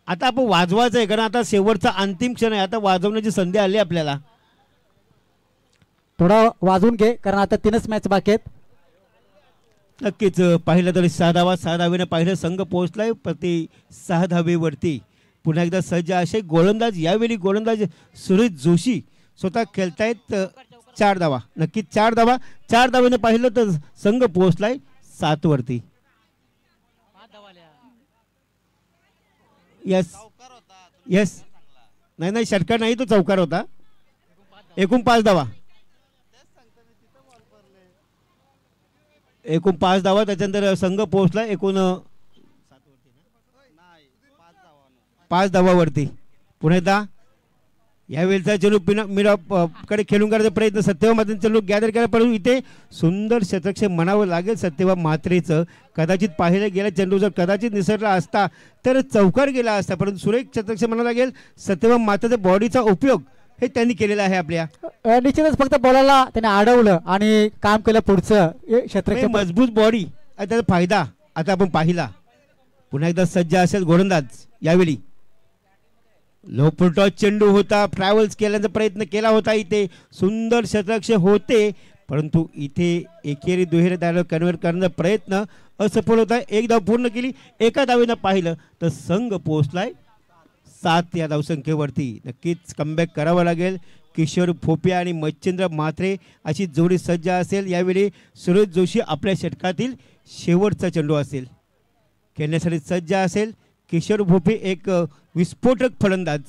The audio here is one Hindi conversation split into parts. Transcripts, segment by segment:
आता आपण वाजवायचं आहे कारण आता शेवटचा अंतिम क्षण आहे. आता वाजवण्याची संधी आली आपल्याला. थोडा वाजवून घे कारण आता 3च मॅच बाकी आहेत. नक्कीच पाहिलं तरी 6 धावा 6 धावेनं पाहिलं संघ पोहोचलाय प्रति 6 धावेवरती. पुन्हा एकदा सज्ज असे गोलंदाज. यावेळी गोलंदाज सुरेश जोशी स्वतः खेळतायत 4 धावा. नक्कीच 4 धावा. 4 धावेनं पाहिलं तर संघ पोहोचलाय 7 वरती. यस यस नाही नाही षटकार नाही तो चौकार होता. एकूण 5 धावा. एकूण 5 धावा. त्याच्यानंतर संघ पोहोचला एकूण 5 धावावरती. पुन्हा एकदा यावेळेचा चेंडू मिरा कडे खेळून करायचा प्रयत्न सत्यवान म्हात्रेचा चेंडू गॅदर केला परंतु इथे सुंदर शतकक्षे म्हणावं लागेल सत्यवान म्हात्रेचं. कदाचित पाहिलं गेला चेंडू जर कदाचित निसरला असता तर चौकार गेला असता परंतु सुरेख शतकक्षे म्हणावं लागेल सत्यवान म्हात्रेचा बॉडीचा उपयोग हे त्यांनी केलेला आहे. आपल्या निश्चितच फक्त बॉलला त्याने अडवलं आणि काम केलं पुढचं शतकक्षे. मजबूत बॉडी त्याचा फायदा आता आपण पाहिला. पुन्हा एकदा सज्ज असेल गोलंदाज. यावेळी लो फुलटॉस चेंडू होता. ट्रॅव्हल्स केल्याचा प्रयत्न केला होता. इथे सुंदर शतकक्षे होते परंतु इथे एकेरी दुहेरी धावेला कन्व्हर्ट करण्याचा प्रयत्न असफल होता. एक धाव पूर्ण केली. एका धावेनं पाहिलं तर संघ पोहोचलाय 7 या धावसंख्येवरती. नक्कीच कमबॅक करावा लागेल. किशोर फोपिया आणि मच्छिंद्र म्हात्रे अशी जोडी सज्ज असेल. यावेळी सुरेश जोशी आपल्या षटकातील शेवटचा चेंडू असेल खेळण्यासाठी सज्ज असेल. किशोर भोपे एक विस्फोटक फलंदाज.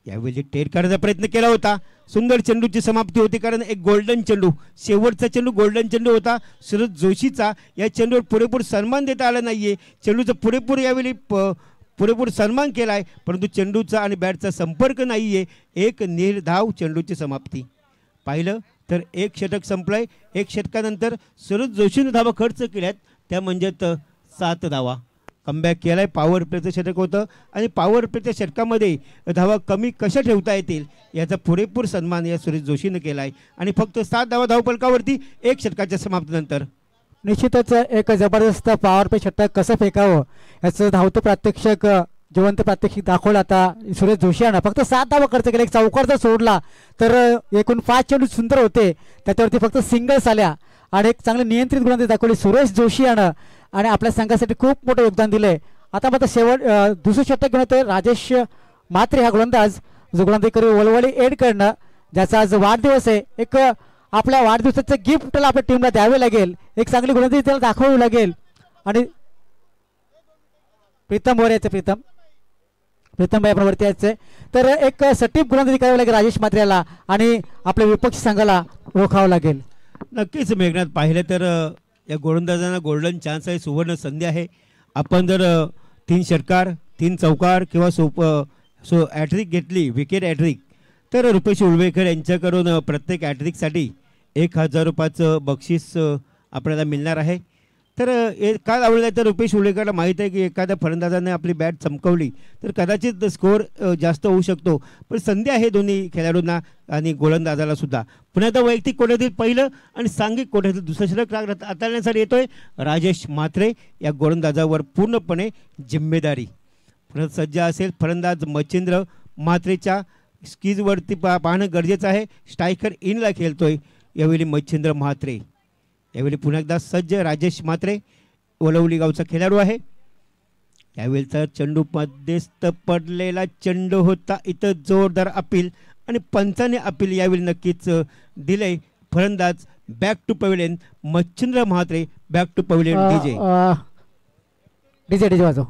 यावेळी टेर करण्याचा प्रयत्न केला होता. सुंदर चेंडूची समाप्ती होती कारण एक गोल्डन चेंडू शेवटचा चेंडू गोल्डन चेंडू होता सुरेश जोशीचा. या चेंडूवर पुरेपूर सन्मान देता आला नाहीये. चेंडूचा पुरेपूर यावेळी पुरेपूर सन्मान केला आहे परंतु चेंडूचा आणि बॅटचा संपर्क नाहीये. एक निर्धाव चेंडूची समाप्ती. पाहिलं तर एक षटक संपलंय. एक षटकानंतर सुरेश जोशीने धावा खर्च केल्यात त्या म्हणजेच 7 धावा. कमबॅक केलाय. पॉवर प्लेचं षटक होतं आणि पॉवर प्लेच्या षटकामध्ये धावा कमी कशा ठेवता येतील याचा पुरेपूर सन्मान या सुरेश जोशीनं केला आहे आणि फक्त 7 धावा धावफलकावरती एक षटकाच्या समाप्तीनंतर. निश्चितच एक जबरदस्त पॉवर प्ले षटक कसं फेकावं याचं धावतं प्रात्यक्षिक जिवंत प्रात्यक्षिक दाखवलं आता सुरेश जोशी यांना. फक्त 7 धावा खर्च केले. एक चौकार जर सोडला तर एकूण 5 चेंडू सुंदर होते त्याच्यावरती फक्त सिंगल्स आल्या आणि एक चांगले नियंत्रित गोलंदाजी दाखवली सुरेश जोशी यानं आणि आपल्या संघासाठी खूप मोठं योगदान दिलंय. आता मात्र शेवट दुसरं षटक घेऊन येतोय राजेश म्हात्रे हा गोलंदाज जो गोलंदाजी करू वळवळी एडकडनं ज्याचा आज वाढदिवस आहे. एक आपल्या वाढदिवसाचं गिफ्ट त्याला आपल्या टीमला द्यावे लागेल. एक चांगली गोलंदाजी त्याला दाखवावी लागेल आणि प्रीतम वर यायचं प्रीतम भाई आपण वरती यायचंय तर एक सटीप गोलंदाजी करावी लागेल राजेश म्हात्रे याला आणि आपल्या विपक्षी संघाला रोखावं लागेल. नक्कीच मेघनाथ पाहिलं तर या गोलंदाजांना गोल्डन चान्स आहे. सुवर्ण संधी आहे. आपण जर 3 षटकार 3 चौकार किंवा ॲट्रिक घेतली विकेट ॲट्रिक तर रुपेश उळवेकर यांच्याकडून प्रत्येक ॲट्रिकसाठी 1000 रुपयाचं बक्षीस आपल्याला मिळणार आहे. तर काय आवडलं तर रुपेश उळवेकरला माहीत आहे की एखाद्या फलंदाजाने आपली बॅट चमकवली तर कदाचित स्कोअर जास्त होऊ शकतो पण संधी आहे दोन्ही खेळाडूंना आणि गोलंदाजाला सुद्धा. पुन्हा एकदा वैयक्तिक कोट्यातील पहिलं आणि सांघिक कोट्यातील दुसरं षटक हाताळण्यासाठी येतोय राजेश म्हात्रे. या गोलंदाजावर पूर्णपणे जिम्मेदारी. पुन्हा सज्ज असेल फलंदाज मच्छिंद्र म्हात्रेच्या स्कीजवरती पाहणं गरजेचं आहे. स्ट्रायकर इनला खेळतोय यावेळी मच्छिंद्र म्हात्रे. यावेळी पुन्हा एकदा सज्ज राजेश म्हात्रे वलवली गावचा खेळाडू आहे. यावेळीचा चेंडू मध्यस्थ पडलेला चेंडू होता. इथं जोरदार अपील आणि पंचाने अपील यावेळी नक्कीच दिले. फलंदाज back to pavilion Machhindra Mhatre back to pavilion. DJ वाजव.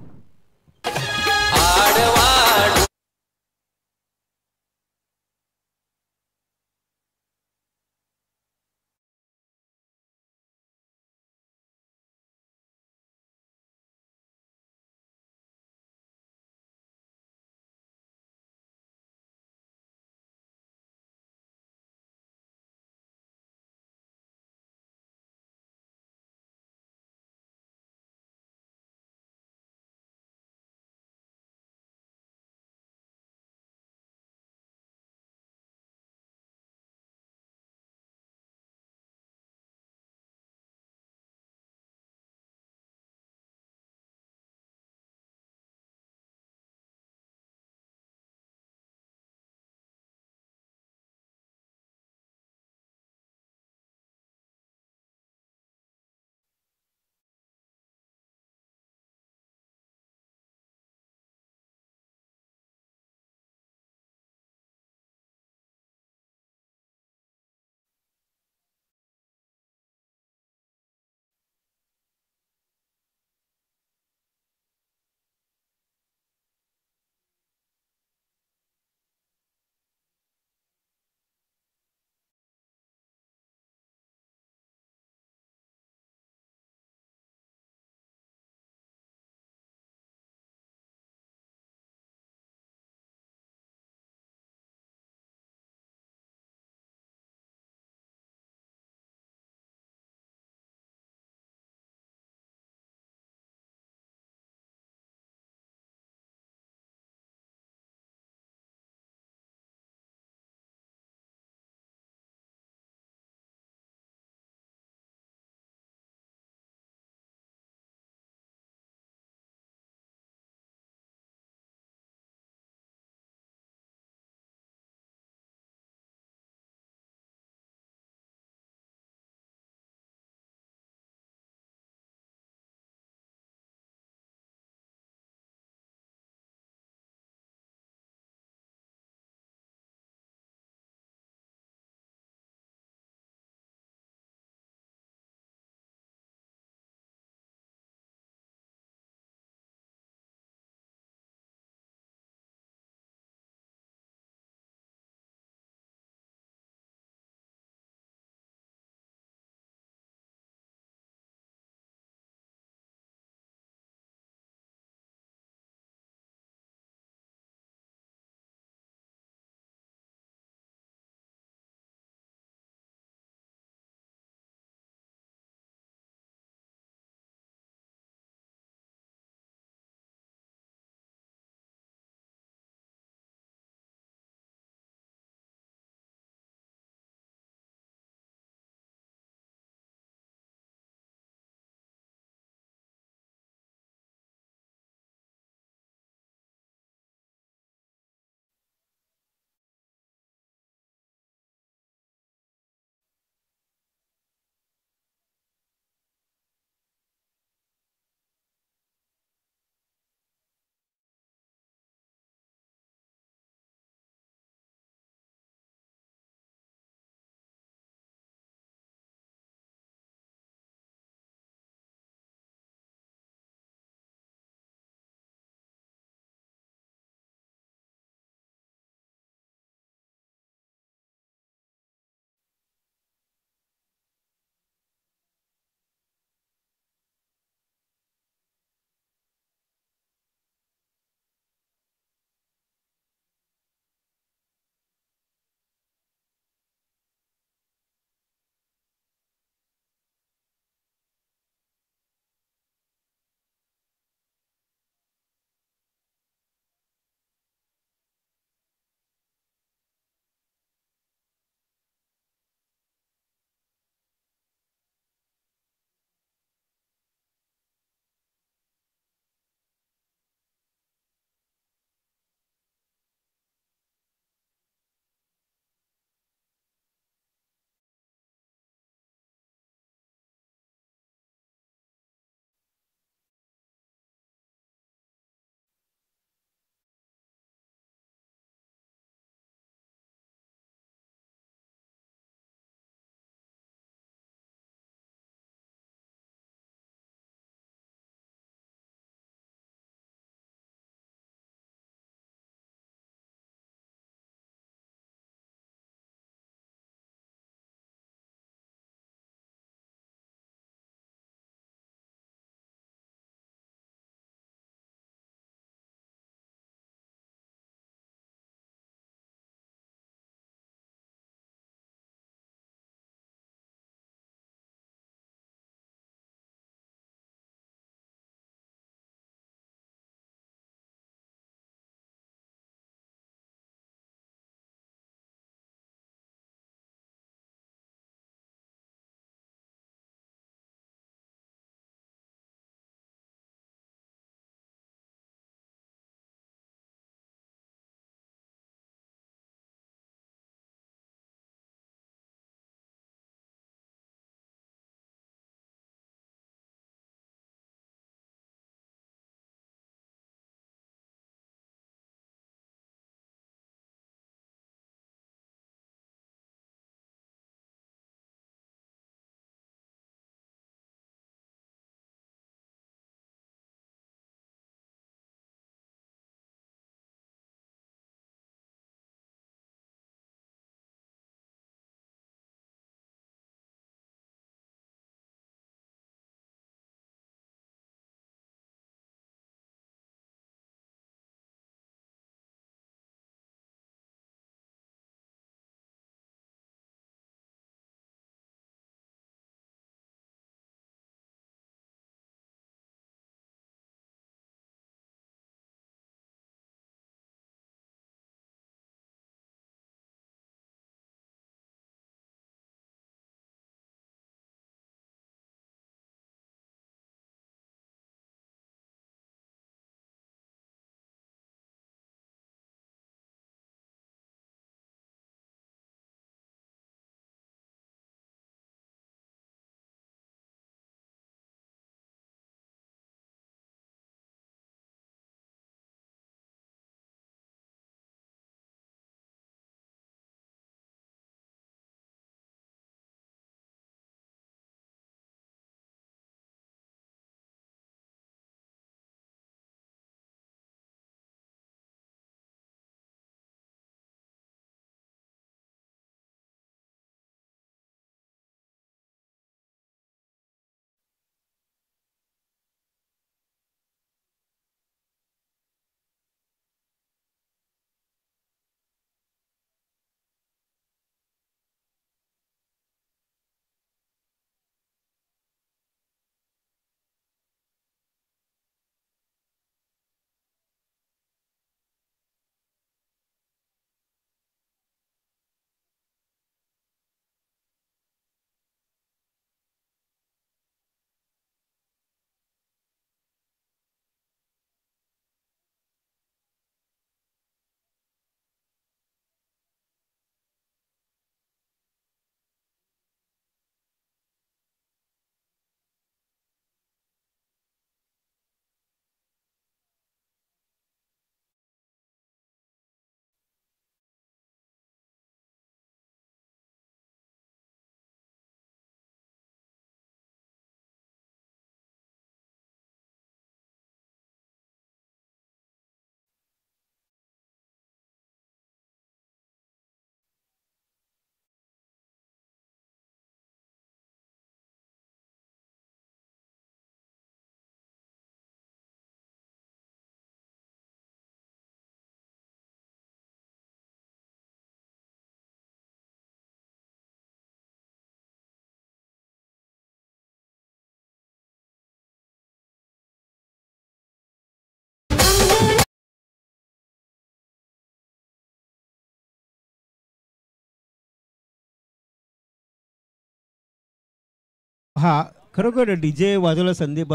हा खरोखर डीजे वाजवला संदीप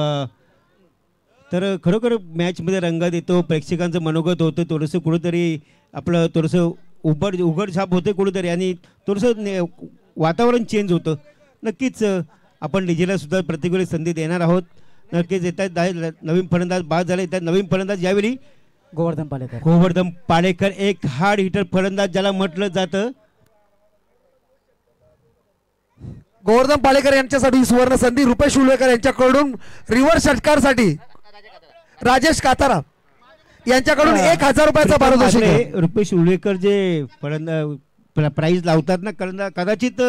तर खरोखर मॅचमध्ये रंगात येतो, प्रेक्षकांचं मनोगत होतं, थोडंसं कुठंतरी आपलं थोडंसं उघडछाप होते कुठंतरी आणि थोडंसं वातावरण चेंज होतं. नक्कीच आपण डीजेला सुद्धा प्रत्येक वेळी संधी देणार आहोत. नक्कीच येतात नवीन फलंदाज बाद झाले. येतात नवीन फलंदाज यावेळी गोवर्धन पालेकर एक हार्ड हिटर फलंदाज ज्याला म्हटलं जातं. गोवर्धन पालेकर यांच्यासाठी सुवर्ण संधी. रुपेश उल्वेकर यांच्याकडून रिव्हर्स षटकारसाठी राजेश कातारा यांच्याकडून 1000 रुपयाचा पारितोषिक आहे. रुपेश उल्वेकर जे फलंदाज प्राईज लावतात ना, कदाचित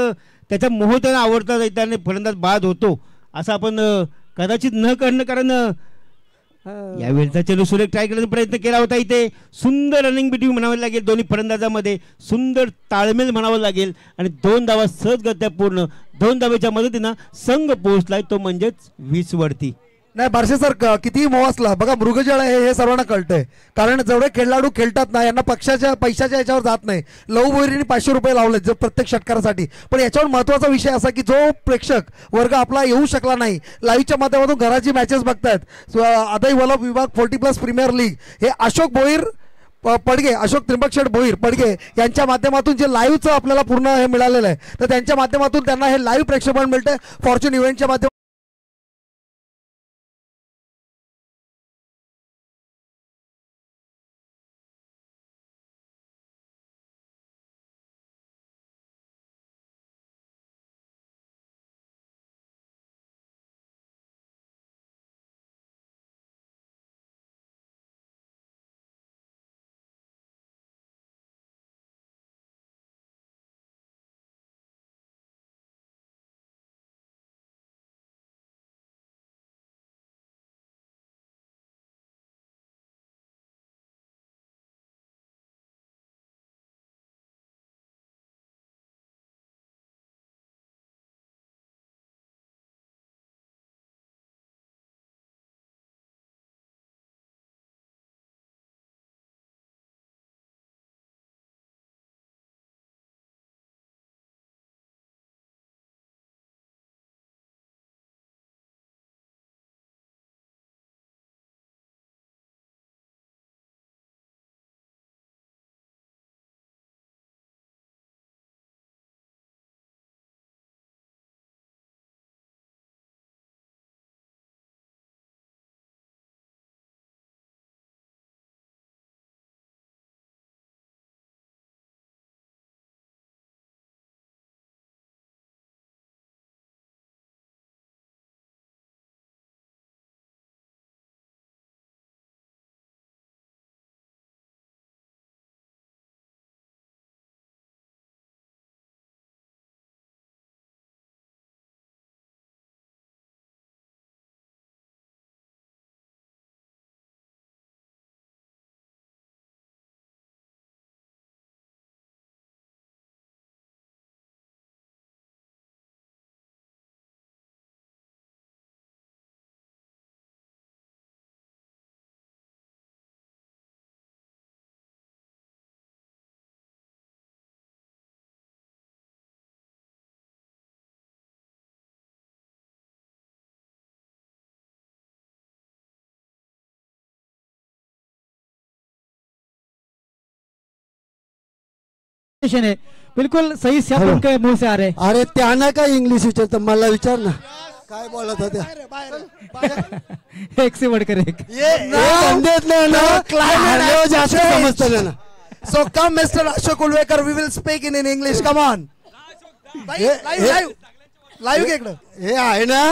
त्याचा मोह त्यांना आवडतात, त्याने फलंदाज बाद होतो असं आपण कदाचित न करणं, कारण यावेळेचा चेंडू सुरेख ट्राय करण्याचा प्रयत्न केला होता. इथे सुंदर रनिंग बिटवीन म्हणावे लागेल दोन्ही फलंदाजामध्ये, सुंदर ताळमेल म्हणावं लागेल आणि 2 धावा सहजगत्या पूर्ण. 2 धावेच्या मदतीनं संघ पोहोचलाय तो म्हणजेच 20 वरती. नाही बारशे सर, कितीही मोह असला बघा, मृगजळ आहे हे सर्वांना कळतंय, कारण जेवढे खेळाडू खेळतात ना यांना पैशाच्या याच्यावर जात नाही. लहू भोईरीने 500 रुपये लावले जर प्रत्येक षटकारासाठी. पण याच्यावर महत्त्वाचा विषय असा की जो प्रेक्षक वर्ग आपला येऊ शकला नाही, लाईव्हच्या माध्यमातून घराची मॅचेस बघतायत, आदाई वल्लभ विभाग 40+ प्रीमियर लीग, हे अशोक भोईर पडगे, अशोक त्र्यंबकशेठ भोईर पडगे यांच्या माध्यमातून जे लाईव्हचं आपल्याला पूर्ण हे मिळालेलं आहे, तर त्यांच्या माध्यमातून त्यांना हे लाईव्ह प्रेक्षेपण मिळते फॉर्च्यून इव्हेंटच्या माध्यमातून. है बिल्कुल सही शब्द के मुंह से आ रहे. अरे त्यानं काय इंग्लिश विचारत मला विचार ना काय बोलत होत्या. एक से बढ़कर एक. जास्त समजतं ना. So come Mr. Ashok Ulvekar, we will speak in English. Come on. Live घे इकडं. हे आहे ना,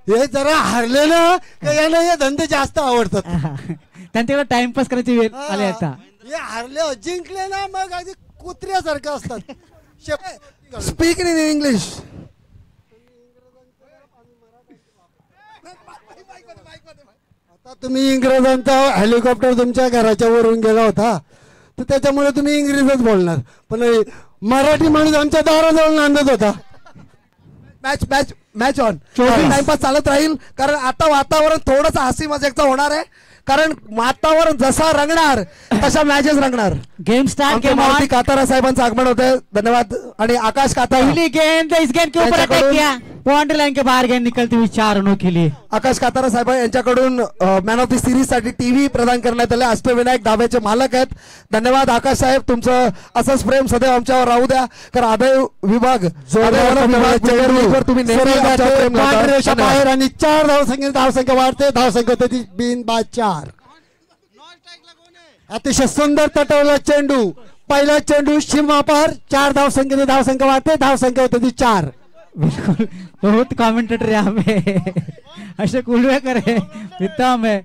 हे जरा हारले ना यांना हे धंदे जास्त आवडतात. त्यांच्याकडे टाइमपास करायची वेळ आली आता. हे हारले जिंकले ना मग अगदी कुत्र्यासारखं असतात. Speak in English. आता तुम्ही इंग्रजांचा हेलिकॉप्टर तुमच्या घराच्या वरून गेला होता तर त्याच्यामुळे तुम्ही इंग्रजीच बोलणार, पण मराठी माणूस आमच्या दाराजवळ नांदत होता. Match match match on. Timepass चालत राहील, कारण आता वातावरण थोडंसं हसी मजाकचं होणार आहे, कारण वातावरण जसा रंगणार तशा मॅचेस रंगणार. Game start. मारुती कातारा साहेबांचं आगमन होतंय. धन्यवाद. आणि आकाश कातारा पहली गेंद इस गेंद के ऊपर अटैक किया. बाउंड्री लाइन के बाहर गेंद निकलती हुई 4 रनों के लिए। आकाश कातारा साहेब यांच्याकडून मॅन ऑफ द सिरीज साठी टीव्ही प्रदान करण्यात आले. अष्टविनायक धाब्याचे मालक आहेत. धन्यवाद आकाश साहेब, तुमचं असंच प्रेम सदैव आमच्यावर राहू द्या. कारण आदाय विभाग तुम्ही बाहेर आणि 4 धावसंख्या वाढते. धावसंख्या होते ती बिन बाद 4. अतिशय सुंदर तटवला चेंडू, पहिला चेंडू सीमापार 4 धावसंख्येने धावसंख्या वाढते. धावसंख्या होते ती 4. बिल्कुल बहुत कमेंटेटर यहाँ पे अशोक उलवेकर है इतना में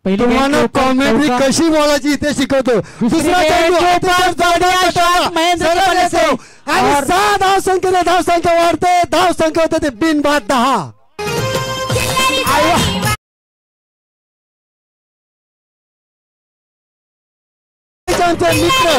तुम्हाला कॉमेंट्री कशी बोलायची ते शिकवतो. दुसरा चेंडू आणि 6 धावसंख्येने धावसंख्या वाढते. धावसंख्या होते ते बिन बाद 10. मित्र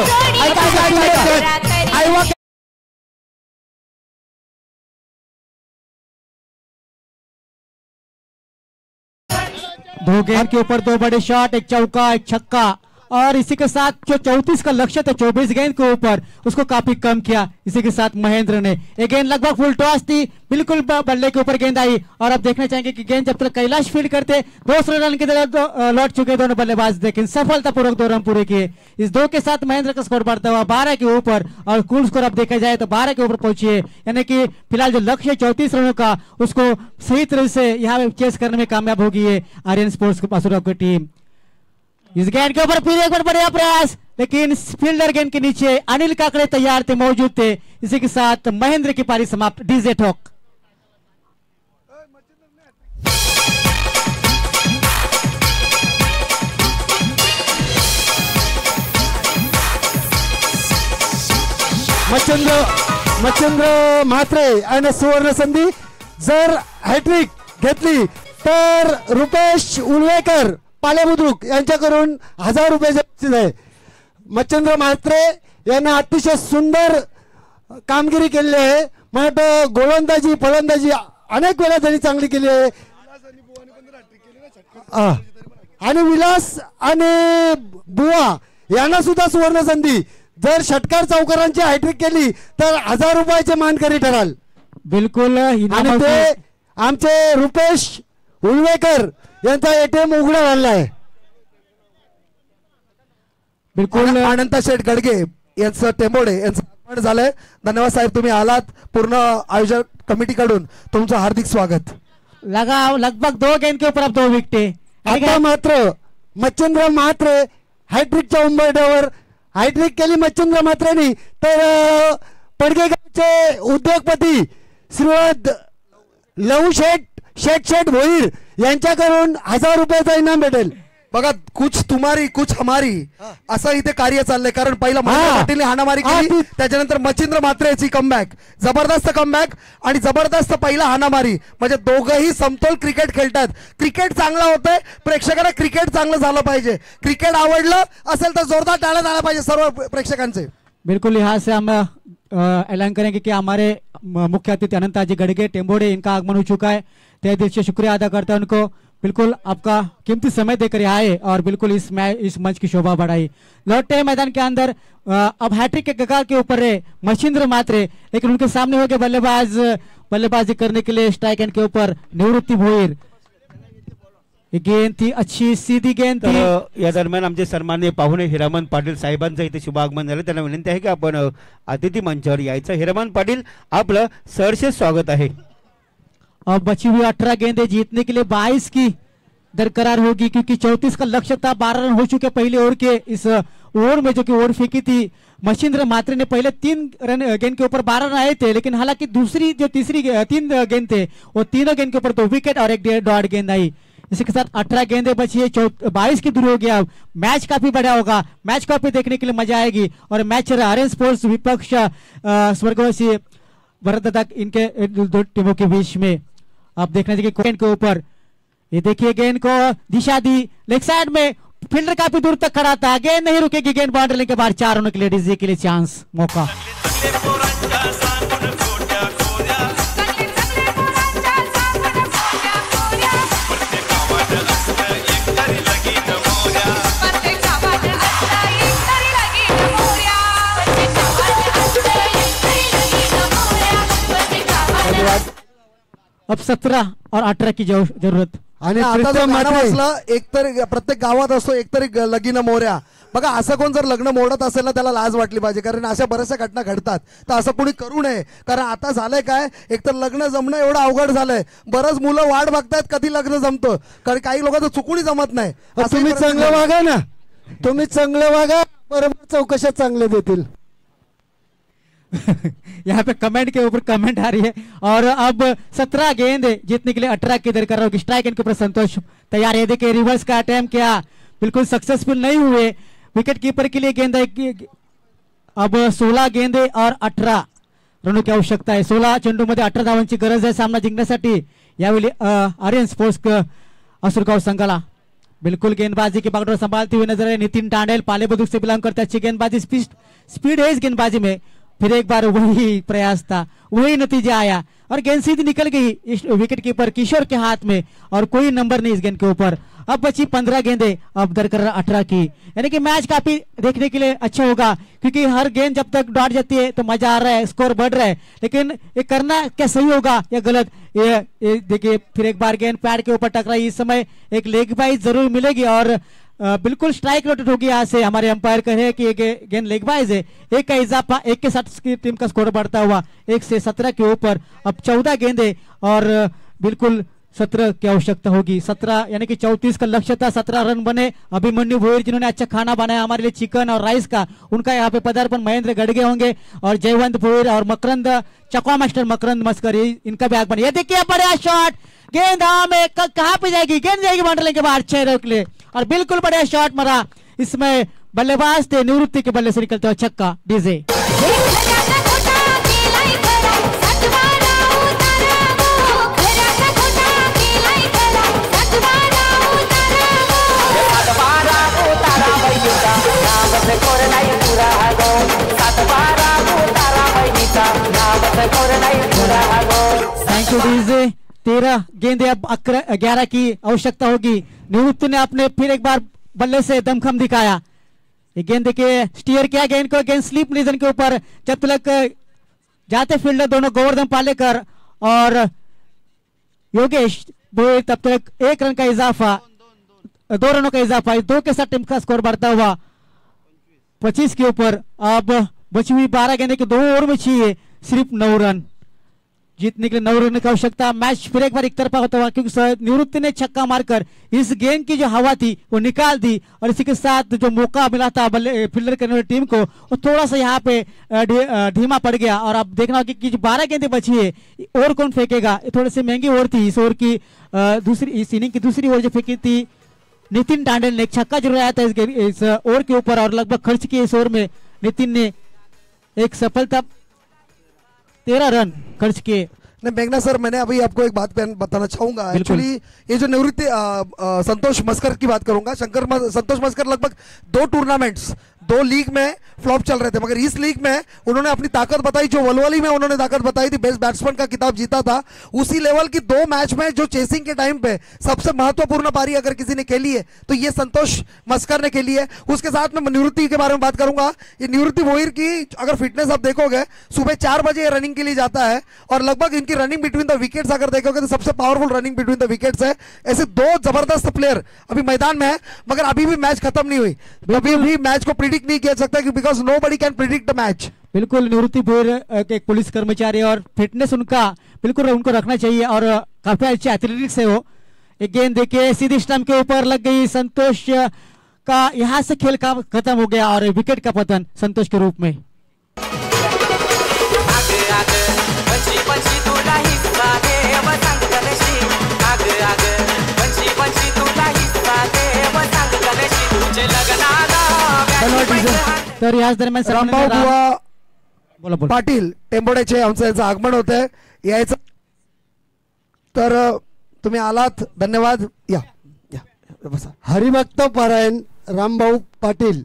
दो गेंद के ऊपर 2 बड़े शॉट, एक चौका एक छक्का, और इसी के साथ जो 34 का लक्ष्य था 24 गेंद के ऊपर उसको काफी कम किया. इसी के साथ महेंद्र ने एक गेंद लगभग फुल टॉस थी, बिल्कुल बल्ले के ऊपर गेंद आई. और अब देखना चाहेंगे कि गेंद जब तक कैलाश फील्ड करते 200 रन की तरफ लौट चुके दोनों बल्लेबाज, लेकिन सफलतापूर्वक 2 रन पूरे किए. इस 2 के साथ महेंद्र का स्कोर बढ़ता हुआ 12 के ऊपर, और कुल स्कोर अब देखा जाए तो 12 के ऊपर पहुंची है. यानी कि फिलहाल जो लक्ष्य 34 रनों का उसको सही तरह से यहाँ चेस करने में कामयाब होगी है आर्यन स्पोर्ट्स पासुरा की टीम. इस गेंद के ऊपर फिर एक बार बढ़िया प्रयास, लेकिन फील्डर गेंद के नीचे अनिल काकड़े तैयार थे, मौजूद थे. इसी के साथ महेंद्र की पारी समाप्त. डीजे ठोक. मच्छिंद्र म्हात्रे आणि सुवर्ण संधी. जर हॅट्रिक घेतली तर रुपेश उलवेकर पाले बुद्रुक यांच्याकडून 1000 रुपये बक्षीस आहे. मच्छिंद्र म्हात्रे यांना अतिशय सुंदर कामगिरी केली आहे. मला वाटतं गोलंदाजी फलंदाजी अनेक वेळा त्यांनी चांगली केली आहे. आणि विलास आणि बुवा यांना सुद्धा सुवर्ण संधी. जर षटकार चौकारांची हॅट्रिक केली तर 1000 रुपयाचे मानकरी ठराल. बिल्कुल. आणि ते आमचे रुपेश उलवेकर यांचा एटीएम उघडा झाला आहे. बिलकुल. अनंत शेठ गडगे यांचं टेंबोडे यांचं झालंय. धन्यवाद साहेब, तुम्ही आलात. पूर्ण आयोजक कमिटी कडून तुमचं हार्दिक स्वागत. लगभग 2 गेंद के ऊपर अब 2 विकेटें. आता मात्र मच्छिंद्र म्हात्रे हॅट्रिकच्या उंबरठ्यावर. हॅट्रिक केली मच्छिंद्र म्हात्रेनी तर पडगेगावचे उद्योगपती श्रीवद लहू शेठ भोईर यांच्याकडून 1000 रुपयाचा इनाम भेटेल. बघा, कुछ तुम्हारी कुछ हमारी असं इथे कार्य चाललंय. कारण पहिला पाटीलने हाणामारी केली, त्याच्यानंतर मच्छिंद्र म्हात्रेची कमबॅक, जबरदस्त कमबॅक आणि जबरदस्त पहिला हाणामारी. म्हणजे दोघंही समतोल क्रिकेट खेळतात. क्रिकेट चांगला होतंय, प्रेक्षकांना क्रिकेट चांगलं झालं पाहिजे. क्रिकेट आवडलं असेल तर जोरदार टाळ्या झाल्या पाहिजे सर्व प्रेक्षकांचे. बिल्कुल. यहाँ से हम ऐलान करेंगे कि हमारे मुख्य अतिथि अनंताजी गड़गे टेम्बोड़े, इनका आगमन हो चुका है. तहे दिल से शुक्रिया अदा करता है उनको. बिल्कुल आपका कीमती समय देकर यहाँ आए और बिल्कुल इस मंच की शोभा बढ़ाई. लौटते हैं मैदान के अंदर. अब हैट्रिक के कगार के ऊपर है मच्छिंद्र म्हात्रे, लेकिन उनके सामने हो गए बल्लेबाजी करने के लिए स्ट्राइक एंड के ऊपर निवृत्ती भोईर. गेंद थी अच्छी, सीधी गेंद थी. या दरम्यान आमचे सन्माननीय पाहुणे हिरामन पाटील साहेबांचं इथे शुभागमन झालं. त्यांना विनंती आहे की आपण अतिथि मंचावर यायचं. हिरामन पाटील, आपलं सहर्ष स्वागत आहे. अब बची हुई 18 गेंदें जीतने के लिए 22 की दरकरार होगी, क्योंकि 34 का लक्ष्य था. 12 रन हो चुके पहले ओवर के इस ओवर में, जो कि ओवर फेंकी थी मच्छिंद्र म्हात्रे ने. पहले 3 गेंद के ऊपर 12 रन आए थे, लेकिन हालांकि तीन गेंद थे वो तीनों गेंद के ऊपर 2 विकेट और 1 डॉट गेंद आई. इसी के साथ 18 गेंदें बची है, 22 की दूरी हो गया. मैच काफी बड़ा होगा. मैच काफी देखने के लिए मजा आएगी. और मैच आर्यन स्पोर्ट्स विपक्ष स्वर्गवासी भरत इनके दो टीमों के बीच में. आप देखना चाहिए गेंद के ऊपर, ये देखिए गेंद को दिशा दी लेग साइड में. फील्डर काफी दूर तक खड़ा था. गेंद नहीं रुकेगी. गेंद बाउंड्री के बाद 4 रनों के लिए डीजे के लिए चांस मौका. धन्यवाद. अब 17 और 18 की जरूरत. आणि आता जर प्रीतम गाणं म्हात्रे वाजलं एकतरी प्रत्येक गावात असतो एकतरी लगीन मोऱ्या. बघा असं कोण जर लग्न मोडत असेल ना त्याला लाज वाटली पाहिजे, कारण अशा बऱ्याचशा घटना घडतात. तर असं कोणी करू नये, कारण आता झालंय काय, एकतर लग्न जमणं एवढं अवघड झालंय. बरंच मुलं वाट बघतायत कधी लग्न जमतं, कारण काही लोकांचं चुकूनही जमत नाही. असंही तुम्ही परिस्थिती चांगलं आहे. वागा ना, तुम्ही चांगलं वागा, बरोबर चौकशा चांगले देतील. यहाँ पे कमेंट के ऊपर कमेंट आ रही है. और अब 17 गेंद जीतने के लिए 18 की दरकार होगी. स्ट्राइक एंड के ऊपर संतोष तैयार है. देखिए रिवर्स का अटैम्प्ट किया, बिल्कुल सक्सेसफुल नहीं हुए. विकेट कीपर के लिए गेंद अब 16 गेंदे और 18 रनों की आवश्यकता आहे. 16 चेंडूमध्ये 18 धावांची गरज आहे सामना जिंकण्यासाठी. यावेळी आर्यन स्पोर्ट्स असुरगाव संघाला बिल्कुल गेंदबाजी की बागडोर संभालते हुए नजर है. नितिन टांडेल पाले बुद्रुक से बिलोंग करते. अच्छी गेंदबाजी, स्पीड है इस गेंदबाजी में. फिर एक बार वही प्रयास था, वही नतीजा आया और गेंद सीधी निकल गई इस विकेट कीपर किशोर के हाथ में और कोई नंबर नहीं इस गेंद के ऊपर. अब बची 15 गेंदे, अब दरकर 18 की. यानी कि मैच काफी देखने के लिए अच्छा होगा, क्योंकि हर गेंद जब तक डॉट जाती है तो मजा आ रहा है, स्कोर बढ़ रहा है. लेकिन ये करना क्या सही होगा या गलत, ये देखिए फिर एक बार गेंद पैड के ऊपर टकराई. इस समय एक लेग बाइज जरूर मिलेगी और बिल्कुल स्ट्राइक रोटेट होगी. यहाँ से हमारे अंपायर कहे कि ये गेंद लेग बाइज है. एक का इजाफा, एक के साथ टीम का स्कोर बढ़ता हुआ 1 से 17 के ऊपर. अब 14 गेंदे और बिल्कुल 17 की आवश्यकता होगी. 17 यानी कि 34 का लक्ष्य था. 17 रन बने. अभिमन्यु भोईर जिन्होंने अच्छा खाना बनाया हमारे लिए चिकन और राइस का, उनका यहाँ पे पदार्पण महेंद्र गड़गे होंगे और जयवंत भोईर और मकरंद चकवा मास्टर मकरंद मस्कर, इनका भी आगमन. ये देखिए बड़ा शॉट, गेंद में कहाँ पे जाएगी, गेंद जाएगी बाउंड्री के बाहर 6 रन के लिए और बिल्कुल बढ़िया शॉट मारा. इसमें बल्लेबाज थे निवृत्ति के बल्ले से निकलते हुए छक्का. DJ thank you DJ. 13 गेंदे, अब 11 की आवश्यकता होगी. निवृत्ति ने अपने फिर एक बार बल्ले से दमखम दिखाया. ये गेंद देखिए स्टीयर किया गेंद को, गेंद स्लीप रीजन के ऊपर. जब तक जाते फील्डर दोनों गोवर्धन पालेकर और योगेश भोईर, तब तक 1 रन का इजाफा, 2 रनों का इजाफा. 2 के साथ टीम का स्कोर बढ़ता हुआ 25 के ऊपर. अब बची हुई 12 गेंदे के 2 ओवर में चाहिए सिर्फ 9 रन. जीतने के लिए 9 रन की आवश्यकता. मैच फिर एक बार एक तरफा होता हुआ, क्योंकि निवृत्ति ने छक्का मारकर इस गेंद की जो हवा थी वो निकाल दी और इसी के साथ जो मौका मिला था बल्ले फील्डर करने वाली टीम को, वो थोड़ा सा यहाँ पे धीमा पड़ गया. और अब देखना होगा कि जो 12 गेंदें बची है और कौन फेंकेगा. ये थोड़ी सी महंगी ओवर थी. इस ओवर की इस इनिंग की दूसरी ओवर जो फेंकी थी नितिन टांडेल ने, एक छक्का जरूर आया था इस ओवर के ऊपर और लगभग खर्च किए इस ओवर में नितिन ने एक सफलता 13 रन खर्च किए. नहीं मेघना सर, मैंने अभी आपको एक बात बताना चाहूंगा. एक्चुअली ये जो निवृत्ति संतोष मस्कर की बात करूंगा. संतोष मस्कर लगभग 2 टूर्नामेंट्स, 2 लीग में फ्लॉप चल रहे थे, मगर इस लीग में उन्होंने अपनी ताकत बताई. जो वलवली में उन्होंने ताकत बताई थी, बेस्ट बैट्समैन का खिताब जीता था, उसी लेवल की 2 मैच में जो चेसिंग के टाइम पे सबसे महत्वपूर्ण पारी अगर किसी ने खेली है तो ये संतोष मस्कर ने खेली है. उसके साथ में निवृत्ति के बारे में बात करूंगा. ये निवृत्ति भोईर की अगर फिटनेस आप देखोगे, सुबह 4 बजे रनिंग के लिए जाता है और लगभग इनकी रनिंग बिटवीन द विकेट्स अगर देखोगे तो सबसे powerful running between the wickets है. ऐसे 2 जबरदस्त प्लेयर अभी मैदान में है, मगर अभी भी मैच खत्म नहीं हुई. अभी भी मैच को प्रिडिक्ट नहीं किया सकता because nobody can predict the match. बिल्कुल निवृत्ति भोईर एक पुलिस कर्मचारी और फिटनेस उनका बिल्कुल उनको रखना चाहिए और काफी अच्छे एथलेटिक्स है वो. एक गेंद देखिए सीधी स्टंप के ऊपर लग गई. संतोष का यहां से खेल का खत्म हो गया और विकेट का पतन संतोष के रूप में. तर याच दरम्यान रामभाऊ बुवा पाटील टेंबोड्याचे आमचं याचं आगमन होत आहे. यायचं तर तुम्ही आलात, धन्यवाद. या बसा. हरिभक्त पारायण रामभाऊ पाटील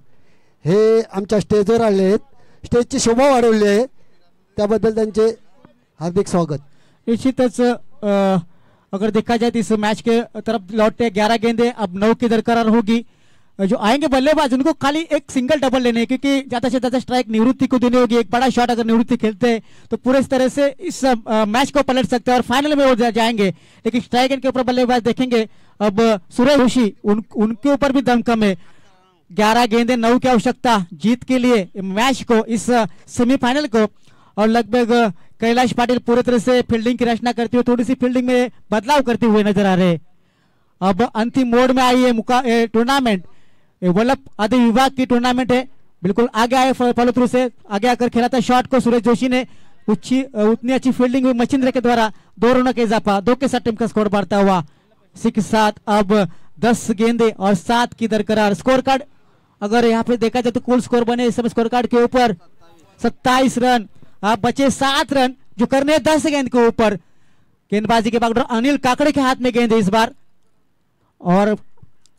हे आमच्या स्टेजवर आले आहेत. स्टेजची शोभा वाढवली आहे, त्याबद्दल त्यांचे हार्दिक स्वागत. निश्चितच अगर देखा जाए तो इस मैच के तरफ लौटते 11 गेंदे, अब 9 की दरकरार होगी. जो आएंगे बल्लेबाज उनको खाली एक सिंगल डबल लेने हैं, क्योंकि ज्यादा से ज्यादा स्ट्राइक निवृत्ति को देनी होगी। एक बड़ा शॉट अगर निवृत्ति खेलते हैं तो पूरे इस तरह से इस मैच को पलट सकते हैं और फाइनल में वो जाएंगे। लेकिन स्ट्राइक एंड के ऊपर बल्लेबाज देखेंगे अब सुरेश जोशी, उनके ऊपर भी दम कम है। 11 गेंदे 9 की आवश्यकता जीत के लिए मैच को, इस सेमीफाइनल को। और लगभग कैलाश पाटिल पूरी तरह से फील्डिंग की रचना करते हुए थोड़ी सी फील्डिंग में बदलाव करते हुए नजर आ रहे। अब अंतिम मोड में आई है टूर्नामेंट, वल्लभ आदि विभाग की टूर्नामेंट है। बिल्कुल आगे आए फॉलो थ्रू से आगे आकर खेला था शॉट को सुरेश जोशी ने। उतनी अच्छी फील्डिंग हुई मचिंद्र के द्वारा। 2 रनों का इजाफा, 2 के साथ टीम का स्कोर बढ़ता हुआ 6 के साथ। अब 10 गेंदे और 7 की दरकरार। स्कोर कार्ड अगर यहाँ पे देखा जाए तो कुल स्कोर बने इस समय स्कोर कार्ड के ऊपर 27 रन। अब बचे 7 रन जो करने 10 गेंद के ऊपर। गेंदबाजी के बाद अनिल काकड़े के हाथ में गेंद है इस बार, और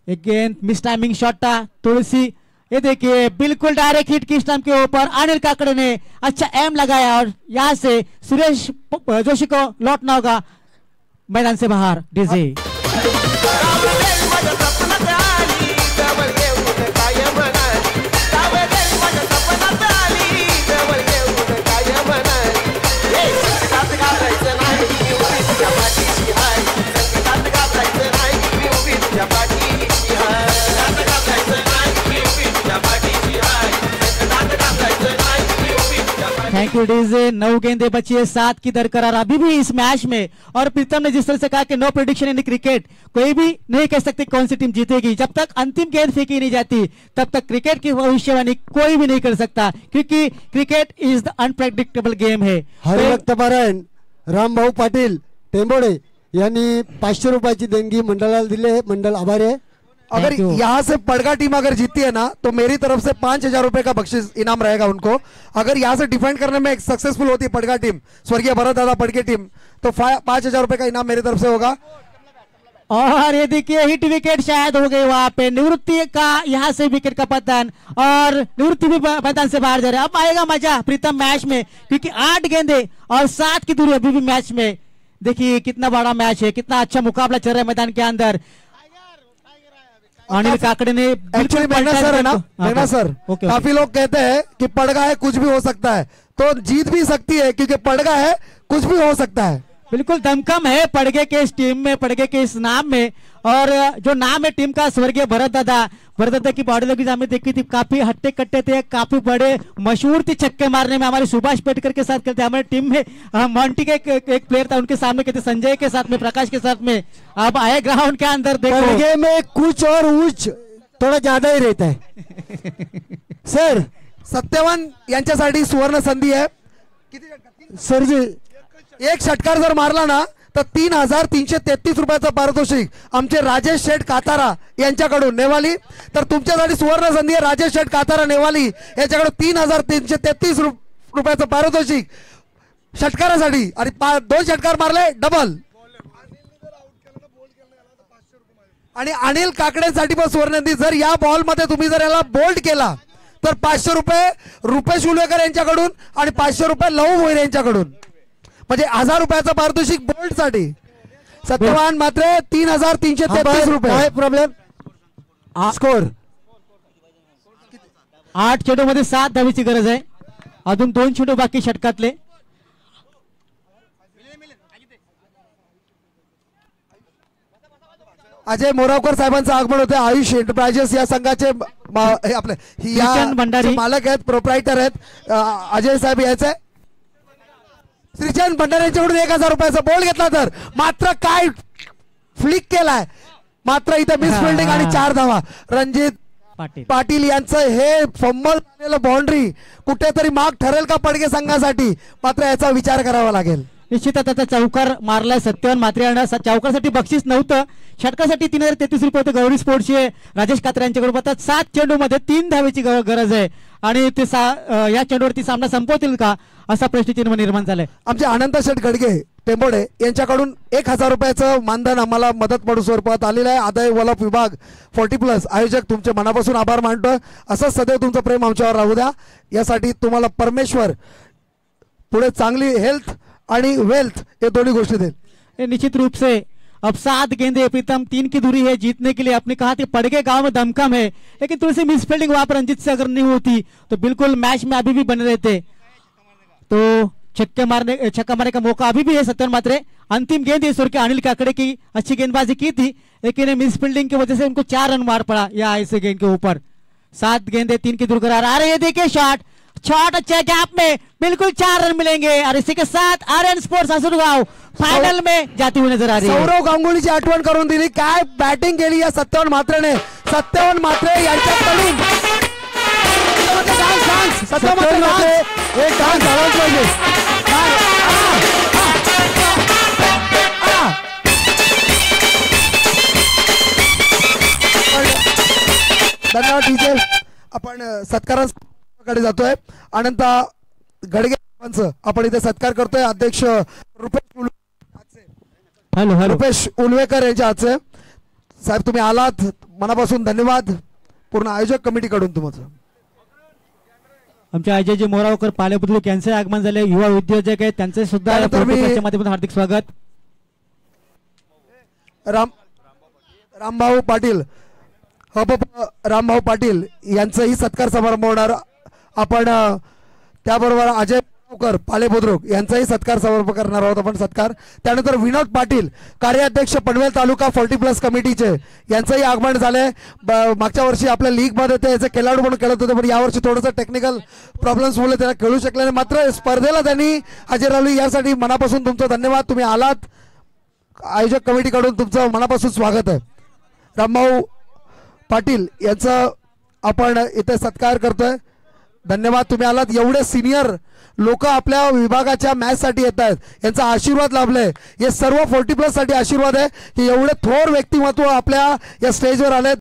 एक गेंद मिस टाइमिंग शॉट था थोड़ी सी। ये देखिए बिल्कुल डायरेक्ट हिट की स्टंप के ऊपर अनिल काकड़े ने अच्छा एम लगाया और यहां से सुरेश जोशी को लौटना होगा मैदान से बाहर। DJ thank you DJ. 9 गेंदे बची है, 7 की दरकरार अभी भी इस मैच में। और प्रीतम ने जिस तरह से कहा कि नो प्रेडिक्शन इन क्रिकेट, कोई भी नहीं कह सकते कौन सी टीम जीतेगी। जब तक अंतिम गेंद फेंकी नहीं जाती तब तक क्रिकेट की भविष्यवाणी कोई भी नहीं कर सकता, क्योंकि cricket is the unpredictable game है। हरिभक्त पारायण रामभाऊ पाटील टेंबोडे यांनी 500 रुपयाची देणगी मंडळाला दिले, मंडळ आभारी आहे। अगर यहाँ से पड़गा टीम अगर जीतती है ना तो मेरी तरफ से 5,000 रुपए का बख्शिश इनाम रहेगा उनको। अगर यहाँ से डिफेंड करने में सक्सेसफुल होती है पड़गा टीम, स्वर्गीय भरत दादा पड़गे टीम, तो 5,000 रुपए का इनाम मेरी तरफ से होगा। और ये देखिए हिट विकेट शायद हो गई वहां पे, निवृत्ति का यहाँ से विकेट का पतन और निवृत्ति भी मैदान से बाहर जा रहे। अब आएगा मजा प्रीतम मैच में, क्योंकि 8 गेंदे और 7 की दूरी अभी भी मैच में। देखिए कितना बड़ा मैच है, कितना अच्छा मुकाबला चल रहा है मैदान के अंदर। अनिल काकड़े ने एक्चुअली मेघना सर है ना, मेघना सर, काफी लोग कहते हैं कि पड़गा है कुछ भी हो सकता है, तो जीत भी सकती है क्योंकि पड़गा है कुछ भी हो सकता है। बिल्कुल दमकम है पड़गे के इस टीम में, पड़गे के इस नाम में। और जो नाम है टीम का स्वर्गीय भरत दादा की बॉडी लैंग्वेज हमें देखी थी, काफी हट्टे कट्टे थे, काफी बड़े मशहूर थे छक्के मारने में। हमारे सुभाष पेटकर के साथ खेलते, हमारे टीम में मॉन्टी के एक प्लेयर था, उनके सामने कहते संजय के साथ में, प्रकाश के साथ में। अब आए ग्राउंड के अंदर देखो में कुछ और उच्च थोड़ा ज्यादा ही रहता है। सर सत्यवान यांच्यासाठी सुवर्ण संधी आहे। सर जी एक षटकार जर मारला ना तर 3,333 रुपयाचं पारितोषिक आमचे राजेश शेठ कातारा यांच्याकडून नेवाली। तर तुमच्यासाठी सुवर्ण संधी आहे, राजेश शेठ कातारा नेवाली यांच्याकडून 3,333 रुपयाचं पारितोषिक षटकारासाठी। आणि 2 षटकार मारले डबल। आणि अनिल काकडेसाठी पण सुवर्ण संधी, जर या बॉल मध्ये तुम्ही जर याला बोल्ड केला तर 500 रुपये रुपेश उलवेकर यांच्याकडून आणि 500 रुपये लहू मोहिरे यांच्याकडून, म्हणजे 1,000 रुपयाचं पारितोषिक बोल्ड साठी। सत्यवान मात्र 3,333 रुपये। काय प्रॉब्लेम? स्कोर 8 चेंडूमध्ये 7 धावेची गरज आहे, अजून 2 चेंडू बाकी षटकातले। अजय मोरावकर साहेबांचं आगमन होते। आयुष एंटरप्राइजेस या संघाचे आपले मालक आहेत, प्रोप्रायटर आहेत अजय साहेब याचे। श्रीचंद भंडारी यांच्याकडून 1,000 रुपयाचा बॉल घेतला तर मात्र काय फ्लिक केलाय, मात्र इथे मिस फिल्डिंग आणि 4 धावा। रणजित पाटील यांचं हे फंबल झालेलं बाउंड्री कुठेतरी माग ठरेल का पडगे संघासाठी, मात्र याचा विचार करावा लागेल। निश्चितच आता चौकार मारलाय सत्यवान मात्रे यांना। चौकारसाठी बक्षीस नव्हतं, षटकासाठी 3,033 रुपये होते गौरी स्पोर्ट्सचे राजेश कात्रे यांच्याकडून। आता 7 चेंडूमध्ये 3 धावेची गरज आहे आणि ते या चेंडूवरती सामना संपवतील का असा प्रश्नचिन्ह निर्माण झालाय। आमचे अनंत शेठ गडगे टेंबोडे यांच्याकडून 1,000 रुपयाचं मानधन आम्हाला मदत म्हणून स्वरूपात आलेलं आहे। आदाय वलभ विभाग 40+ आयोजक तुमचे मनापासून आभार मानतो। असंच सदैव तुमचं प्रेम आमच्यावर राहू द्या, यासाठी तुम्हाला परमेश्वर पुढे चांगली हेल्थ आणि वेल्थ हे दोन्ही गोष्टी देईल। निश्चित रूप से अब 7 गेंदे प्रीतम 3 की दूरी है जीतने के लिए। आपने कहा कि पड़गे गांव में दमखम है, लेकिन थोड़ी सी मिस फील्डिंग वहां पर रंजित से अगर नहीं होती तो बिल्कुल मैच में अभी भी बने रहते। तो छक्का मारने का मौका अभी भी है सत्यवान मात्रे। अंतिम गेंद इस ओवर के अनिल काकड़े की अच्छी गेंदबाजी की थी, लेकिन मिस फील्डिंग की वजह से उनको 4 रन मार पड़ा या ऐसे गेंद के ऊपर। 7 गेंदे 3 की दूर करार आ रही है। देखिए शॉट अच्छे गैप में बिल्कुल 4 रन मिलेंगे और इसी के साथ आर्यन स्पोर्ट्स आसुरगाव फाइनल में जाती हुई नजर आ रही है। सौरव गांगुलीची आठवण करून दिली, काय बॅटिंग केली या सत्यवान म्हात्रेने। सत्यवान म्हात्रे यांच्याकडून सत्यवान म्हात्रे एक डान्स झालाच पाहिजे। धन्यवाद डीजे। आपण सत्काराकडे जातोय। अनंत गडगे आपण इथे सत्कार करतोय। अध्यक्ष रुपेश उलवेकर यांच्या हातचे। साहेब तुम्ही आलात, मनापासून धन्यवाद पूर्ण आयोजक कमिटीकडून तुमचं। आमच्या अजयजी मोरावकर पालेबुद्रुक यांचे आगमन झाले, युवा उद्योजक आहेत, त्यांचे सुद्धा प्रोटोकॉलच्या माध्यमातून हार्दिक स्वागत। रामभाऊ पाटील रामभाऊ पाटील यांचाही सत्कार समारंभ होणार। आपण त्याबरोबर अजय पालेबुद्रुक यांचाही सत्कार समारंभ करणार आहोत आपण सत्कार। त्यानंतर विनोद पाटील कार्याध्यक्ष पनवेल तालुका 40+ कमिटीचे यांचंही आगमन झाले। मागच्या वर्षी आपल्या लीग मध्ये ते खेळाडू म्हणून खेळत होते, पण यावर्षी थोडंसं टेक्निकल प्रॉब्लेम्स मुळे त्याला खेळू शकले नाही, मात्र स्पर्धेला त्यांनी हजेरी लावली। यासाठी मनापासून तुमचं धन्यवाद। तुम्ही आलात, आयोजक कमिटीकडून तुमचं मनापासून स्वागत आहे। रामभाऊ पाटील यांचा आपण इथे सत्कार करतोय, धन्यवाद तुम्ही आलात। एवढे सिनियर लोक आपल्या विभागाच्या मॅच साठी येत आहेत, यांचा आशीर्वाद लाभलाय। हे सर्व 40+ साठी आशीर्वाद आहे की एवढे थोर व्यक्तिमत्व आपल्या या स्टेजवर आले।